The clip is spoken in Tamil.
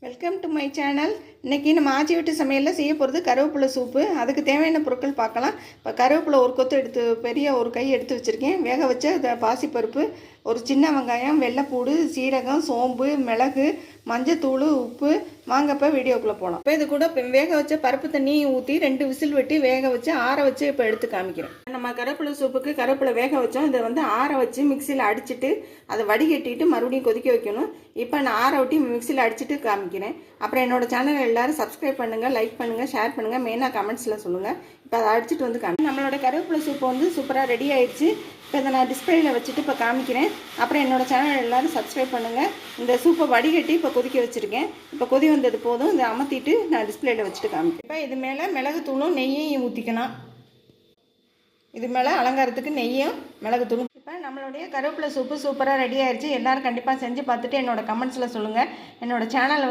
Welcome to my channel. இன்றைக்கி நம்ம ஆச்சி வீட்டு சமையலில் செய்ய போகிறது கருவேப்பிலை சூப்பு. அதுக்கு தேவையான பொருட்கள் பார்க்கலாம். இப்போ கருவேப்பிலை ஒரு கொத்து எடுத்து பெரிய ஒரு கை எடுத்து வச்சுருக்கேன். வேக வச்ச பாசிப்பருப்பு, ஒரு சின்ன வெங்காயம், வெள்ளைப்பூடு, சீரகம், சோம்பு, மிளகு, மஞ்சத்தூள், உப்பு. வாங்க இப்போ வீடியோக்குள்ளே போகலாம். இப்போ இது கூட இப்போ வேக வச்ச பருப்பு தண்ணியும் ஊற்றி 2 விசில் வெட்டி வேக வச்சு ஆற வச்சு இப்போ எடுத்து காமிக்கிறேன். நம்ம கருவேப்பிலை சூப்புக்கு கருவேப்பிலை வேக வச்சோம். இதை ஆற வச்சு மிக்சியில் அடிச்சுட்டு அதை வடிகட்டிட்டு மறுபடியும் கொதிக்க வைக்கணும். இப்போ நான் ஆற விட்டி மிக்சியில் அடிச்சுட்டு காமிக்கிறேன். அப்புறம் என்னோட சேனல் எல்லாரும் சப்ஸ்கிரைப் பண்ணுங்கள், லைக் பண்ணுங்கள், ஷேர் பண்ணுங்கள், மெயினாக கமெண்ட்ஸில் சொல்லுங்கள். இப்போ அதை அடிச்சுட்டு காமி. நம்மளோட கருவேப்பிலை சூப்பு சூப்பராக ரெடி ஆயிடுச்சு. இப்போ இதை நான் டிஸ்பிளேயில் வச்சுட்டு இப்போ காமிக்கிறேன். அப்புறம் என்னோட சேனல் எல்லோரும் சப்ஸ்கிரைப் பண்ணுங்கள். இந்த சூப்பை வடிகட்டி இப்போ கொதிக்க வச்சுருக்கேன். இப்போ கொதி வந்தது போதும். இதை அமர்த்திட்டு நான் டிஸ்பிளேயில் வச்சுட்டு காமிக்கிறேன். இப்போ இது மேலே மிளகுத்தூளும் நெய்யையும் ஊற்றிக்கலாம். இது மேலே அலங்காரத்துக்கு நெய்யும் மிளகுத்தூளும். இப்போ நம்மளுடைய கருவேப்பிலை சூப்பு சூப்பராக ரெடி ஆயிடுச்சு. எல்லோரும் கண்டிப்பாக செஞ்சு பார்த்துட்டு என்னோட கமெண்ட்ஸில் சொல்லுங்கள். என்னோட சேனலை